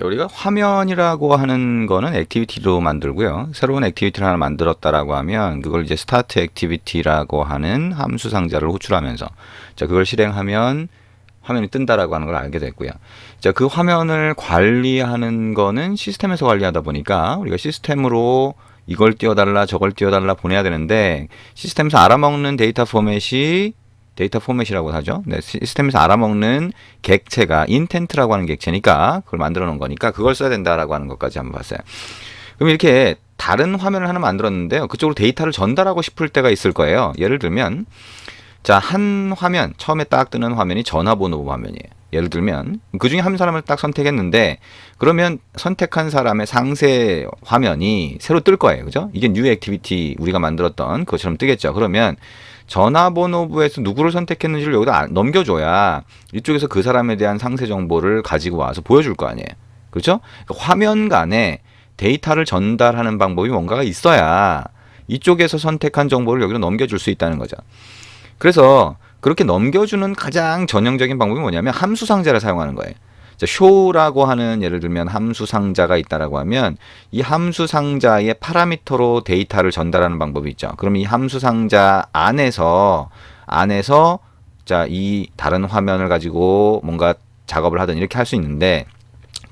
우리가 화면이라고 하는 거는 액티비티로 만들고요. 새로운 액티비티를 하나 만들었다라고 하면 그걸 이제 스타트 액티비티라고 하는 함수 상자를 호출하면서 그걸 실행하면 화면이 뜬다라고 하는 걸 알게 됐고요. 그 화면을 관리하는 거는 시스템에서 관리하다 보니까 우리가 시스템으로 이걸 띄워달라 저걸 띄워달라 보내야 되는데 시스템에서 알아먹는 데이터 포맷이라고 하죠. 네, 시스템에서 알아먹는 객체가 인텐트라고 하는 객체니까 그걸 만들어 놓은 거니까 그걸 써야 된다라고 하는 것까지 한번 봤어요. 그럼 이렇게 다른 화면을 하나 만들었는데요. 그쪽으로 데이터를 전달하고 싶을 때가 있을 거예요. 예를 들면 한 화면, 처음에 딱 뜨는 화면이 전화번호 화면이에요. 예를 들면 그 중에 한 사람을 딱 선택했는데 그러면 선택한 사람의 상세 화면이 새로 뜰 거예요. 그죠? 이게 뉴 액티비티 우리가 만들었던 그것처럼 뜨겠죠. 그러면 전화번호부에서 누구를 선택했는지를 여기다 넘겨줘야 이쪽에서 그 사람에 대한 상세 정보를 가지고 와서 보여줄 거 아니에요. 그렇죠? 화면 간에 데이터를 전달하는 방법이 뭔가가 있어야 이쪽에서 선택한 정보를 여기로 넘겨줄 수 있다는 거죠. 그래서 그렇게 넘겨주는 가장 전형적인 방법이 뭐냐면 함수 상자를 사용하는 거예요. show라고 하는 예를 들면 함수 상자가 있다라고 하면 이 함수 상자의 파라미터로 데이터를 전달하는 방법이 있죠. 그럼 이 함수 상자 안에서 이 다른 화면을 가지고 뭔가 작업을 하든 이렇게 할 수 있는데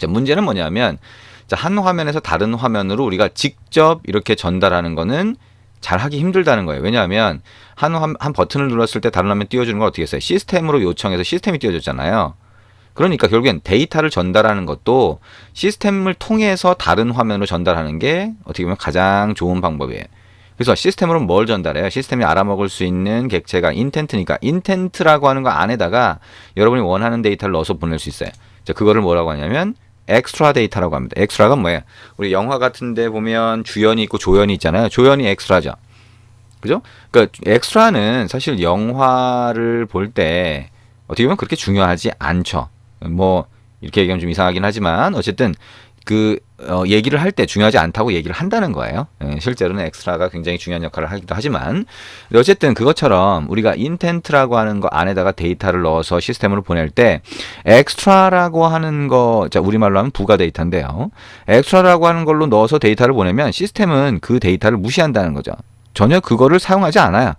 문제는 뭐냐면 한 화면에서 다른 화면으로 우리가 직접 이렇게 전달하는 거는 잘 하기 힘들다는 거예요. 왜냐하면 한 버튼을 눌렀을 때 다른 화면 띄워주는 걸 어떻게 했어요? 시스템으로 요청해서 시스템이 띄워줬잖아요. 그러니까 결국엔 데이터를 전달하는 것도 시스템을 통해서 다른 화면으로 전달하는 게 어떻게 보면 가장 좋은 방법이에요. 그래서 시스템으로 뭘 전달해요? 시스템이 알아먹을 수 있는 객체가 인텐트니까 인텐트라고 하는 거 안에다가 여러분이 원하는 데이터를 넣어서 보낼 수 있어요. 그거를 뭐라고 하냐면 엑스트라 데이터라고 합니다. 엑스트라가 뭐예요? 우리 영화 같은 데 보면 주연이 있고 조연이 있잖아요. 조연이 엑스트라죠. 그죠? 그러니까 엑스트라는 사실 영화를 볼 때 어떻게 보면 그렇게 중요하지 않죠. 뭐 이렇게 얘기하면 좀 이상하긴 하지만 어쨌든 얘기를 할 때 중요하지 않다고 얘기를 한다는 거예요. 실제로는 엑스트라가 굉장히 중요한 역할을 하기도 하지만 어쨌든 그것처럼 우리가 인텐트라고 하는 거 안에다가 데이터를 넣어서 시스템으로 보낼 때 엑스트라라고 하는 거, 우리말로 하면 부가 데이터인데요. 엑스트라라고 하는 걸로 넣어서 데이터를 보내면 시스템은 그 데이터를 무시한다는 거죠. 전혀 그거를 사용하지 않아요.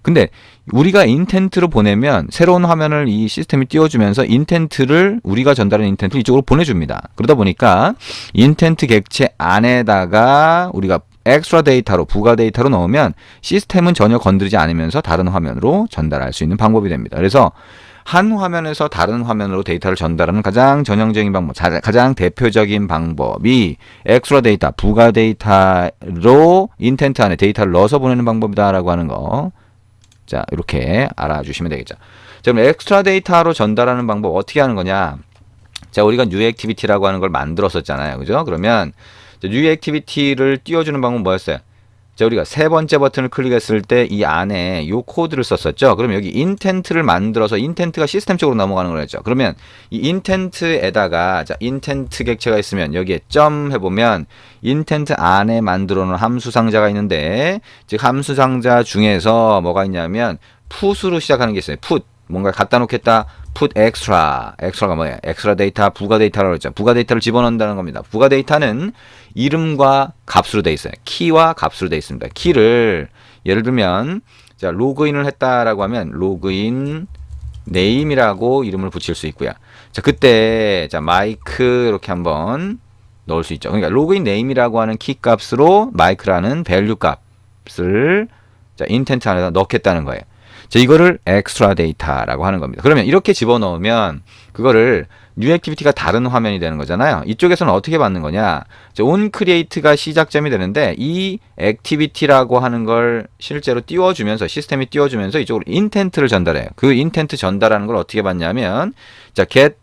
근데 우리가 인텐트로 보내면 새로운 화면을 이 시스템이 띄워주면서 우리가 전달한 인텐트를 이쪽으로 보내줍니다. 그러다 보니까 인텐트 객체 안에다가 우리가 엑스트라 데이터로 부가 데이터로 넣으면 시스템은 전혀 건드리지 않으면서 다른 화면으로 전달할 수 있는 방법이 됩니다. 그래서 한 화면에서 다른 화면으로 데이터를 전달하는 가장 전형적인 방법, 가장 대표적인 방법이 엑스트라 데이터, 부가 데이터로 인텐트 안에 데이터를 넣어서 보내는 방법이다라고 하는 거. 이렇게 알아주시면 되겠죠. 그럼 엑스트라 데이터로 전달하는 방법 어떻게 하는 거냐? 우리가 뉴 액티비티라고 하는 걸 만들었었잖아요. 그죠? 그러면 뉴 액티비티를 띄워주는 방법은 뭐였어요? 우리가 세 번째 버튼을 클릭했을 때 이 안에 이 코드를 썼었죠. 그럼 여기 인텐트를 만들어서 인텐트가 시스템 쪽으로 넘어가는 거였죠. 그러면 이 인텐트에다가 인텐트 객체가 있으면 여기에 점 해보면 인텐트 안에 만들어 놓은 함수 상자가 있는데 즉 함수 상자 중에서 뭐가 있냐면 put으로 시작하는 게 있어요. put 뭔가 갖다 놓겠다. put extra. extra가 뭐예요? extra 데이터, 부가 데이터라고 했죠. 부가 데이터를 집어넣는다는 겁니다. 부가 데이터는 이름과 값으로 돼 있어요. 키와 값으로 돼 있습니다. 키를 예를 들면 로그인을 했다라고 하면 로그인 네임이라고 이름을 붙일 수 있고요. 그때 마이크 이렇게 한번 넣을 수 있죠. 그러니까 로그인 네임이라고 하는 키 값으로 마이크라는 밸류 값을 인텐트 안에다 넣겠다는 거예요. 이거를 엑스트라 데이터라고 하는 겁니다. 그러면 이렇게 집어넣으면 그거를 뉴 액티비티가 다른 화면이 되는 거잖아요. 이쪽에서는 어떻게 받는 거냐? 온 크리에이트가 시작점이 되는데 이 액티비티라고 하는 걸 실제로 띄워주면서 시스템이 띄워주면서 이쪽으로 인텐트를 전달해요. 그 인텐트 전달하는 걸 어떻게 받냐면 get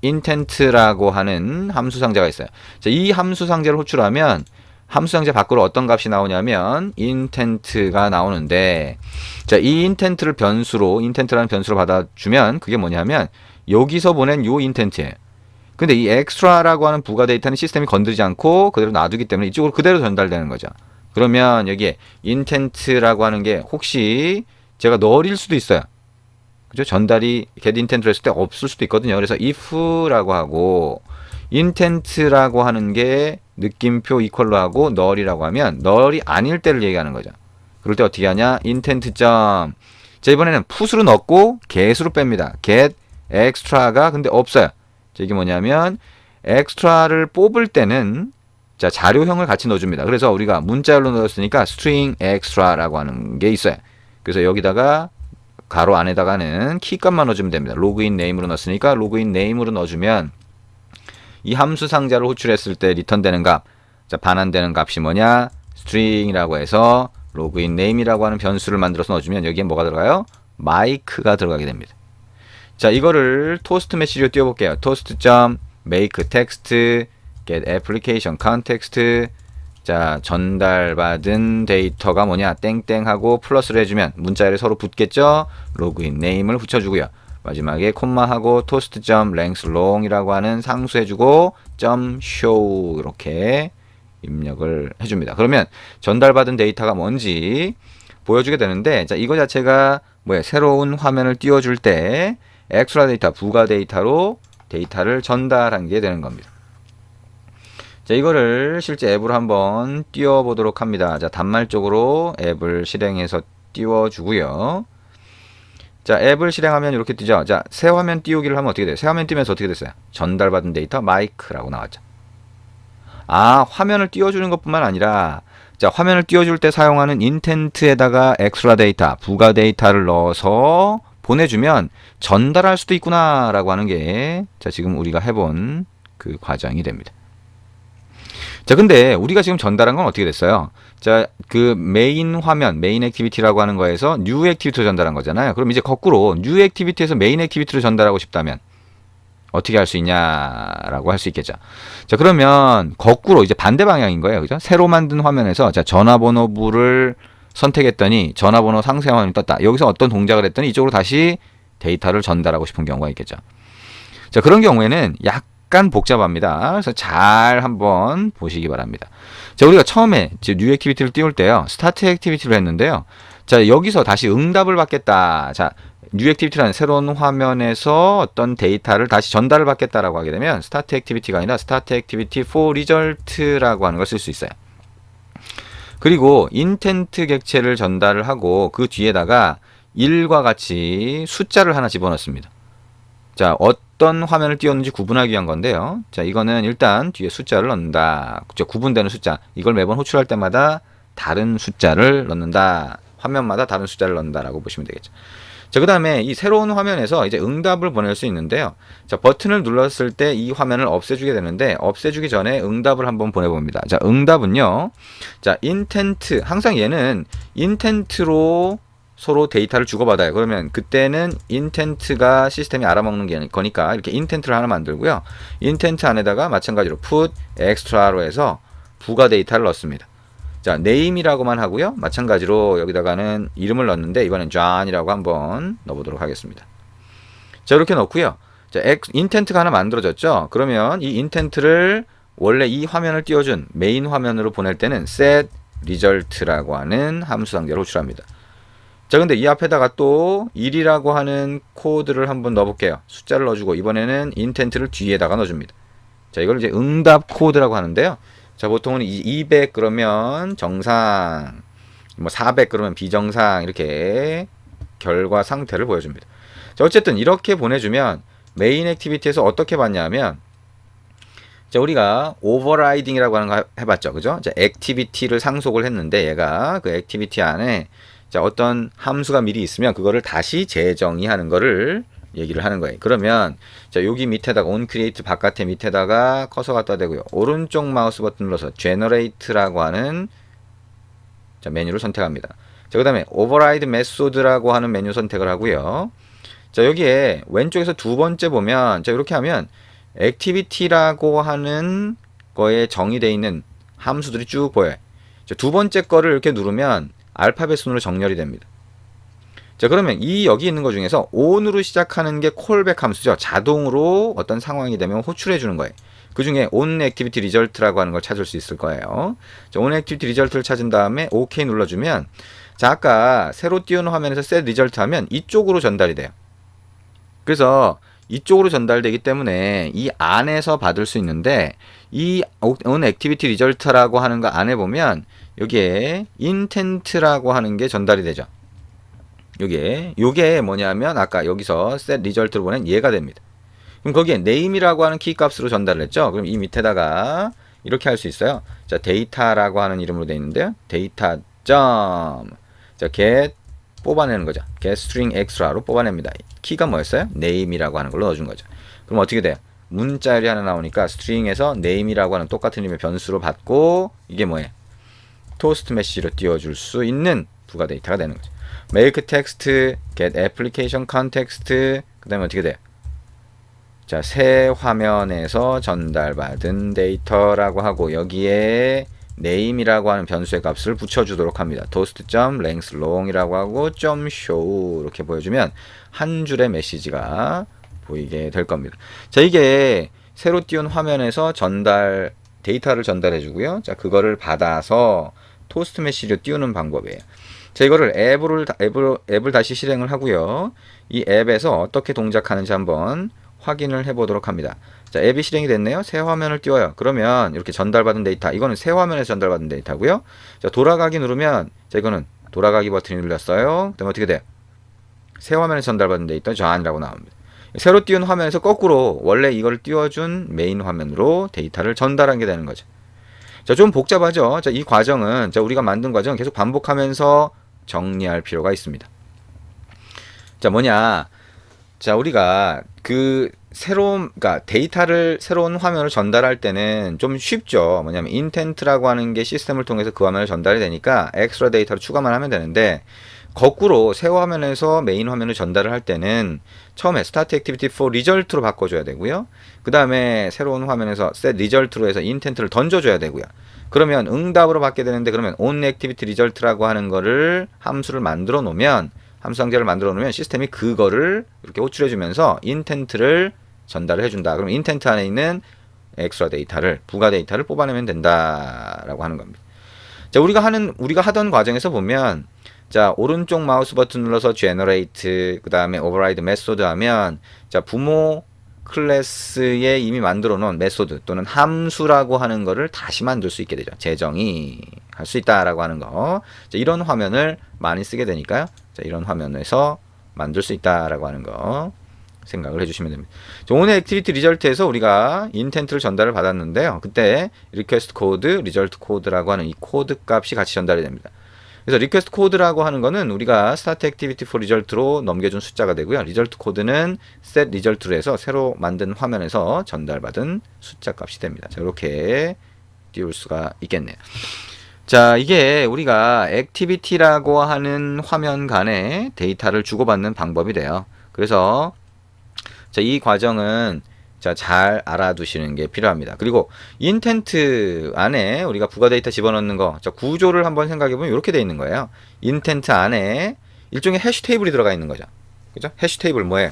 intent라고 하는 함수 상자가 있어요. 이 함수 상자를 호출하면 함수 상자 밖으로 어떤 값이 나오냐면 intent가 나오는데 이 intent라는 변수로 받아주면 그게 뭐냐면 여기서 보낸 요 intent예요. 근데 이 extra라고 하는 부가 데이터는 시스템이 건드리지 않고 그대로 놔두기 때문에 이쪽으로 그대로 전달되는 거죠. 그러면 여기에 intent라고 하는 게 혹시 제가 널일 수도 있어요. 그죠? 전달이 get intent로 했을 때 없을 수도 있거든요. 그래서 if라고 하고 intent라고 하는 게 느낌표 이퀄로 하고 null이라고 하면 null이 아닐 때를 얘기하는 거죠. 그럴 때 어떻게 하냐? intent 점. 자, 이번에는 put으로 넣고 get으로 뺍니다. get extra가 근데 없어요. 자, 이게 뭐냐면 extra를 뽑을 때는 자, 자료형을 같이 넣어줍니다. 그래서 우리가 문자열로 넣었으니까 string extra라고 하는 게 있어요. 그래서 여기다가 가로 안에다가는 키값만 넣어주면 됩니다. 로그인 네임으로 넣었으니까 로그인 네임으로 넣어주면 이 함수 상자를 호출했을 때 리턴되는 값, 자, 반환되는 값이 뭐냐? string이라고 해서 로그인 네임이라고 하는 변수를 만들어서 넣어주면 여기에 뭐가 들어가요? 마이크가 들어가게 됩니다. 자, 이거를 토스트 메시지로 띄워볼게요. toast.make text get application context. 자, 전달받은 데이터가 뭐냐? 땡땡하고 플러스를 해주면 문자열에 서로 붙겠죠? 로그인 네임을 붙여주고요. 마지막에 콤마하고 toast.length-long 이라고 하는 상수 해주고 .show 이렇게 입력을 해줍니다. 그러면 전달받은 데이터가 뭔지 보여주게 되는데, 자, 이거 자체가 뭐야? 새로운 화면을 띄워줄 때 엑스트라 데이터, 부가 데이터로 데이터를 전달하게 되는 겁니다. 자, 이거를 실제 앱으로 한번 띄워보도록 합니다. 자, 단말적으로 앱을 실행해서 띄워주고요. 자, 앱을 실행하면 이렇게 뜨죠. 자, 새 화면 띄우기를 하면 어떻게 돼요? 새 화면 띄면서 어떻게 됐어요? 전달받은 데이터 마이크라고 나왔죠. 아, 화면을 띄워주는 것뿐만 아니라, 자, 화면을 띄워줄 때 사용하는 인텐트에다가 엑스트라 데이터, 부가 데이터를 넣어서 보내주면 전달할 수도 있구나 라고 하는 게, 자, 지금 우리가 해본 그 과정이 됩니다. 자, 근데 우리가 지금 전달한 건 어떻게 됐어요? 자, 그 메인 화면, 메인 액티비티라고 하는 거에서 뉴 액티비티로 전달한 거잖아요. 그럼 이제 거꾸로 뉴 액티비티에서 메인 액티비티로 전달하고 싶다면 어떻게 할 수 있냐라고 할 수 있겠죠. 자, 그러면 거꾸로 이제 반대 방향인 거예요. 그죠? 새로 만든 화면에서 자, 전화번호부를 선택했더니 전화번호 상세 화면이 떴다. 여기서 어떤 동작을 했더니 이쪽으로 다시 데이터를 전달하고 싶은 경우가 있겠죠. 자, 그런 경우에는 약간 복잡합니다. 그래서 잘 한번 보시기 바랍니다. 자, 우리가 처음에 뉴 액티비티를 띄울 때요, 스타트 액티비티로 했는데요. 자, 여기서 다시 응답을 받겠다. 자, 뉴 액티비티라는 새로운 화면에서 어떤 데이터를 다시 전달을 받겠다라고 하게 되면 스타트 액티비티가 아니라 스타트 액티비티 for result라고 하는 걸 쓸 수 있어요. 그리고 인텐트 객체를 전달을 하고 그 뒤에다가 1과 같이 숫자를 하나 집어넣습니다. 자, 어떤 화면을 띄웠는지 구분하기 위한 건데요. 자, 이거는 일단 뒤에 숫자를 넣는다. 구분되는 숫자. 이걸 매번 호출할 때마다 다른 숫자를 넣는다. 화면마다 다른 숫자를 넣는다라고 보시면 되겠죠. 자, 그 다음에 이 새로운 화면에서 이제 응답을 보낼 수 있는데요. 자, 버튼을 눌렀을 때 이 화면을 없애주게 되는데, 없애주기 전에 응답을 한번 보내봅니다. 자, 응답은요. 자, 인텐트. 항상 얘는 인텐트로 서로 데이터를 주고받아요. 그러면 그때는 인텐트가 시스템이 알아먹는 거니까 이렇게 인텐트를 하나 만들고요. 인텐트 안에다가 마찬가지로 put extra로 해서 부가 데이터를 넣습니다. 자, name이라고만 하고요. 마찬가지로 여기다가는 이름을 넣는데 이번엔 John이라고 한번 넣어보도록 하겠습니다. 자, 이렇게 넣고요. 자, intent가 하나 만들어졌죠. 그러면 이 intent를 원래 이 화면을 띄워준 메인 화면으로 보낼 때는 set result라고 하는 함수 단계로 호출합니다. 자, 근데 이 앞에다가 또 1이라고 하는 코드를 한번 넣어볼게요. 숫자를 넣어주고 이번에는 intent를 뒤에다가 넣어줍니다. 자, 이걸 이제 응답 코드라고 하는데요. 자, 보통은 200 그러면 정상, 뭐 400 그러면 비정상, 이렇게 결과 상태를 보여줍니다. 자, 어쨌든 이렇게 보내주면 메인 액티비티에서 어떻게 봤냐면, 자, 우리가 오버라이딩이라고 하는 거 해봤죠. 그죠? 자, 액티비티를 상속을 했는데 얘가 그 액티비티 안에 자, 어떤 함수가 미리 있으면 그거를 다시 재정의하는 거를 얘기를 하는 거예요. 그러면 자, 여기 밑에다가 onCreate 바깥에 밑에다가 커서 갖다 대고요. 오른쪽 마우스 버튼 눌러서 generate라고 하는 자, 메뉴를 선택합니다. 자, 그 다음에 override method라고 하는 메뉴 선택을 하고요. 자, 여기에 왼쪽에서 두 번째 보면 자, 이렇게 하면 activity라고 하는 거에 정의되어 있는 함수들이 쭉 보여요. 자, 두 번째 거를 이렇게 누르면 알파벳 순으로 정렬이 됩니다. 자, 그러면 이 여기 있는 것 중에서 on으로 시작하는 게 콜백 함수죠. 자동으로 어떤 상황이 되면 호출해 주는 거예요. 그 중에 on activity result라고 하는 걸 찾을 수 있을 거예요. 자, on activity result를 찾은 다음에 OK 눌러주면 자, 아까 새로 띄운 화면에서 set result 하면 이쪽으로 전달이 돼요. 그래서 이쪽으로 전달되기 때문에 이 안에서 받을 수 있는데 이 on activity result라고 하는 거 안에 보면 여기에 intent라고 하는 게 전달이 되죠. 요게 뭐냐면 아까 여기서 set result로 보낸 얘가 됩니다. 그럼 거기에 name이라고 하는 키 값으로 전달을 했죠. 그럼 이 밑에다가 이렇게 할 수 있어요. 자, 데이터라고 하는 이름으로 되어 있는데요. 데이터 점 자, get 뽑아내는 거죠. get string extra로 뽑아냅니다. 키가 뭐였어요? name이라고 하는 걸로 넣어준 거죠. 그럼 어떻게 돼요? 문자열이 하나 나오니까 string에서 name이라고 하는 똑같은 이름의 변수로 받고 이게 뭐예요? 토스트 메시지로 띄워줄 수 있는 부가 데이터가 되는 거죠. make text, get application context, 그 다음에 어떻게 돼요? 자, 새 화면에서 전달받은 데이터라고 하고 여기에 name이라고 하는 변수의 값을 붙여주도록 합니다. toast.lengthLong이라고 하고 .show 이렇게 보여주면 한 줄의 메시지가 보이게 될 겁니다. 자, 이게 새로 띄운 화면에서 데이터를 전달해 주고요. 자, 그거를 받아서 토스트 메시지로 띄우는 방법이에요. 자, 이거를 앱을 다시 실행을 하고요. 이 앱에서 어떻게 동작하는지 한번 확인을 해 보도록 합니다. 자, 앱이 실행이 됐네요. 새 화면을 띄워요. 그러면 이렇게 전달받은 데이터, 이거는 새 화면에서 전달받은 데이터고요. 자, 돌아가기 누르면, 자, 이거는 돌아가기 버튼이 눌렸어요. 그 다음에 어떻게 돼요? 새 화면에서 전달받은 데이터 전이라고 나옵니다. 새로 띄운 화면에서 거꾸로 원래 이걸 띄워준 메인 화면으로 데이터를 전달하게 되는 거죠. 자, 좀 복잡하죠. 자, 이 과정은, 자, 우리가 만든 과정은 계속 반복하면서 정리할 필요가 있습니다. 자, 뭐냐. 자, 우리가 그러니까 데이터를 새로운 화면을 전달할 때는 좀 쉽죠. 뭐냐면 intent라고 하는 게 시스템을 통해서 그 화면을 전달이 되니까 엑스트라 데이터를 추가만 하면 되는데 거꾸로 새 화면에서 메인 화면을 전달을 할 때는 처음에 start activity for result로 바꿔줘야 되고요. 그 다음에 새로운 화면에서 set result로 해서 intent를 던져줘야 되고요. 그러면 응답으로 받게 되는데 그러면 on activity result라고 하는 거를 함수를 만들어 놓으면 함수 상자를 만들어 놓으면 시스템이 그거를 이렇게 호출해 주면서 intent를 전달을 해준다. 그럼 intent 안에 있는 엑스트라 데이터를 부가 데이터를 뽑아내면 된다라고 하는 겁니다. 자, 우리가 하던 과정에서 보면 자, 오른쪽 마우스 버튼 눌러서 generate 그 다음에 override method 하면 자, 부모 클래스에 이미 만들어 놓은 메소드 또는 함수라고 하는 거를 다시 만들 수 있게 되죠. 재정의 할 수 있다라고 하는 거. 자, 이런 화면을 많이 쓰게 되니까요. 자, 이런 화면에서 만들 수 있다라고 하는 거 생각을 해주시면 됩니다. 자, 오늘 액티비티 리절트에서 우리가 인텐트를 전달을 받았는데요. 그때 리퀘스트 코드, 리절트 코드라고 하는 이 코드 값이 같이 전달이 됩니다. 그래서 리퀘스트 코드라고 하는 거는 우리가 start activity for result로 넘겨준 숫자가 되고요. 리절트 코드는 set result로 해서 새로 만든 화면에서 전달받은 숫자 값이 됩니다. 자, 이렇게 띄울 수가 있겠네요. 자, 이게 우리가 액티비티라고 하는 화면 간에 데이터를 주고받는 방법이 돼요. 그래서 자, 이 과정은 자, 잘 알아두시는 게 필요합니다. 그리고 인텐트 안에 우리가 부가 데이터 집어넣는 거, 자, 구조를 한번 생각해 보면 이렇게 되어 있는 거예요. 인텐트 안에 일종의 해시 테이블이 들어가 있는 거죠. 그죠? 해시 테이블 뭐예요?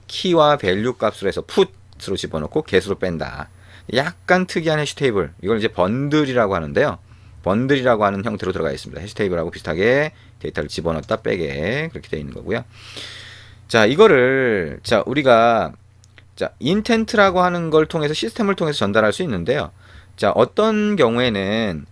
키와 밸류 값으로 해서 put으로 집어넣고 get으로 뺀다. 약간 특이한 해시 테이블. 이걸 이제 번들이라고 하는데요. 번들이라고 하는 형태로 들어가 있습니다. 해시 테이블하고 비슷하게 데이터를 집어넣었다 빼게 그렇게 되어 있는 거고요. 자, 이거를 자, 우리가 자, 인텐트라고 하는 걸 통해서 시스템을 통해서 전달할 수 있는데요. 자, 어떤 경우에는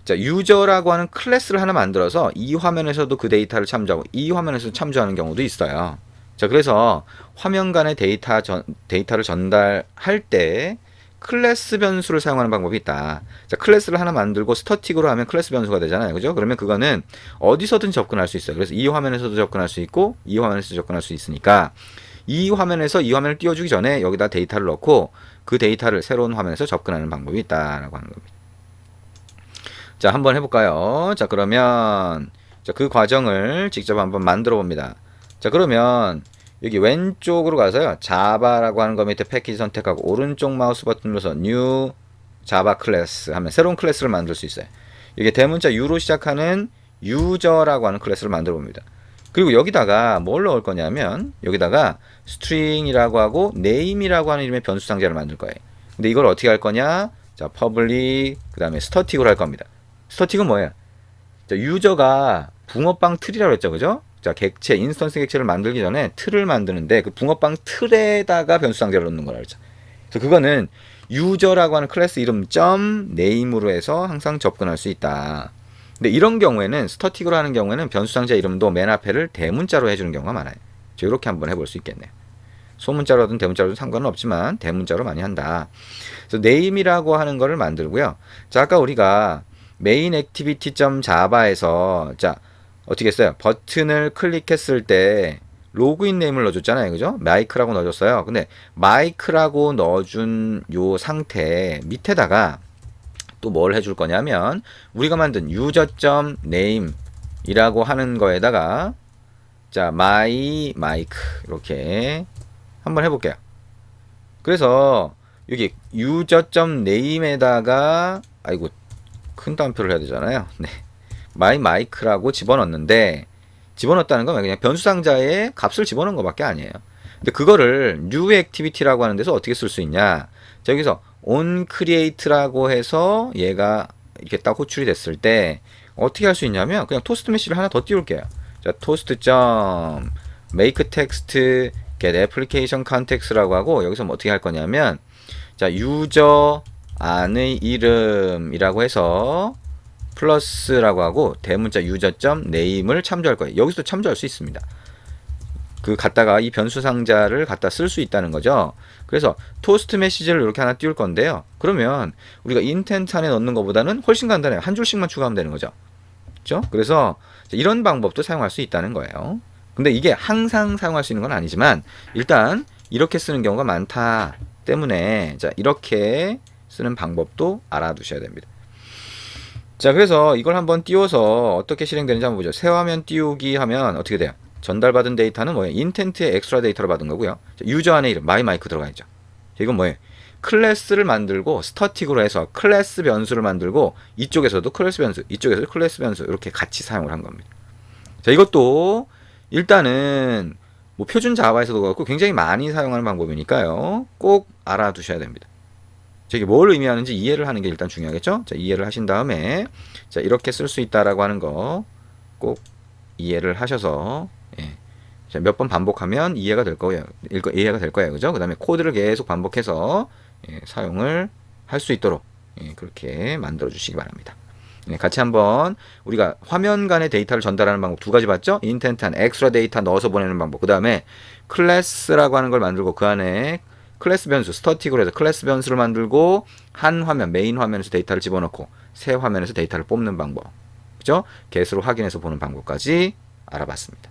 자, 유저라고 하는 클래스를 하나 만들어서 이 화면에서도 그 데이터를 참조하고 이 화면에서 참조하는 경우도 있어요. 자, 그래서 화면 간의 데이터를 전달할 때 클래스 변수를 사용하는 방법이 있다. 자, 클래스를 하나 만들고 스태틱으로 하면 클래스 변수가 되잖아요. 그죠? 그러면 그거는 어디서든 접근할 수 있어요. 그래서 이 화면에서도 접근할 수 있고 이 화면에서도 접근할 수 있으니까 이 화면에서 이 화면을 띄워주기 전에 여기다 데이터를 넣고 그 데이터를 새로운 화면에서 접근하는 방법이 있다라고 하는 겁니다. 자, 한번 해볼까요? 자, 그러면 자, 그 과정을 직접 한번 만들어 봅니다. 자, 그러면 여기 왼쪽으로 가서요. 자바라고 하는 거 밑에 패키지 선택하고 오른쪽 마우스 버튼 눌러서 new java class 하면 새로운 클래스를 만들 수 있어요. 이게 대문자 U로 시작하는 유저라고 하는 클래스를 만들어 봅니다. 그리고 여기다가 뭘 넣을 거냐면 여기다가 string이라고 하고 name이라고 하는 이름의 변수 상자를 만들 거예요. 근데 이걸 어떻게 할 거냐? 자, public 그 다음에 static으로 할 겁니다. static은 뭐예요? 자, 유저가 붕어빵 틀이라고 했죠, 그죠? 자, 객체, 인스턴스 객체를 만들기 전에 틀을 만드는데 그 붕어빵 틀에다가 변수 상자를 넣는 거라 그랬죠. 그래서 그거는 유저라고 하는 클래스 이름 점 네임으로 해서 항상 접근할 수 있다. 근데 이런 경우에는 스터틱으로 하는 경우에는 변수 상자 이름도 맨 앞에를 대문자로 해주는 경우가 많아요. 이렇게 한번 해볼 수 있겠네요. 소문자로든 대문자로든 상관은 없지만 대문자로 많이 한다. 그래서 네임이라고 하는 거를 만들고요. 자, 아까 우리가 메인 액티비티 자바에서 자 어떻게 했어요? 버튼을 클릭했을 때 로그인 네임을 넣어줬잖아요. 그죠? 마이크라고 넣어줬어요. 근데 마이크라고 넣어준 요 상태 밑에다가 또 뭘 해줄 거냐면 우리가 만든 user.name이라고 하는 거에다가 자 my 마이크 이렇게 한번 해볼게요. 그래서 여기 user.name에다가 아이고 큰 따옴표를 해야 되잖아요. 네. my 마이크라고 집어넣는데 집어넣었다는 건 그냥 변수 상자에 값을 집어넣은 것밖에 아니에요. 근데 그거를 new activity라고 하는 데서 어떻게 쓸 수 있냐? 자, 여기서 on create라고 해서 얘가 이렇게 딱 호출이 됐을 때 어떻게 할 수 있냐면 그냥 토스트 메시지를 하나 더 띄울게요. 자, toast make text get application context라고 하고 여기서 뭐 어떻게 할 거냐면 자, 유저 안의 이름이라고 해서 플러스라고 하고 대문자 user.name을 참조할 거예요. 여기서 참조할 수 있습니다. 그 갖다가 이 변수 상자를 갖다 쓸 수 있다는 거죠. 그래서 토스트 메시지를 이렇게 하나 띄울 건데요. 그러면 우리가 인텐트 안에 넣는 것보다는 훨씬 간단해요. 한 줄씩만 추가하면 되는 거죠. 그렇죠? 그래서 이런 방법도 사용할 수 있다는 거예요. 근데 이게 항상 사용할 수 있는 건 아니지만 일단 이렇게 쓰는 경우가 많다 때문에 자 이렇게 쓰는 방법도 알아두셔야 됩니다. 자, 그래서 이걸 한번 띄워서 어떻게 실행되는지 한번 보죠. 새 화면 띄우기 하면 어떻게 돼요? 전달받은 데이터는 뭐예요? 인텐트의 엑스트라 데이터로 받은 거고요. 유저 안에 이름 마이 마이크 들어가 있죠. 이건 뭐예요? 클래스를 만들고 스터틱으로 해서 클래스 변수를 만들고 이쪽에서도 클래스 변수, 이쪽에서도 클래스 변수 이렇게 같이 사용을 한 겁니다. 자, 이것도 일단은 뭐 표준 자바에서도 그렇고 굉장히 많이 사용하는 방법이니까요. 꼭 알아두셔야 됩니다. 이게 뭘 의미하는지 이해를 하는 게 일단 중요하겠죠? 자, 이해를 하신 다음에 자, 이렇게 쓸 수 있다라고 하는 거 꼭 이해를 하셔서 예. 몇 번 반복하면 이해가 될 거예요. 이해가 될 거예요. 그죠? 그다음에 코드를 계속 반복해서 예, 사용을 할 수 있도록 예, 그렇게 만들어 주시기 바랍니다. 예, 같이 한번 우리가 화면 간의 데이터를 전달하는 방법 두 가지 봤죠? 인텐트한 엑스트라 데이터 넣어서 보내는 방법. 그다음에 클래스라고 하는 걸 만들고 그 안에 클래스 변수, 스터틱으로 해서 클래스 변수를 만들고 한 화면, 메인 화면에서 데이터를 집어넣고 새 화면에서 데이터를 뽑는 방법. 그죠? 개수로 확인해서 보는 방법까지 알아봤습니다.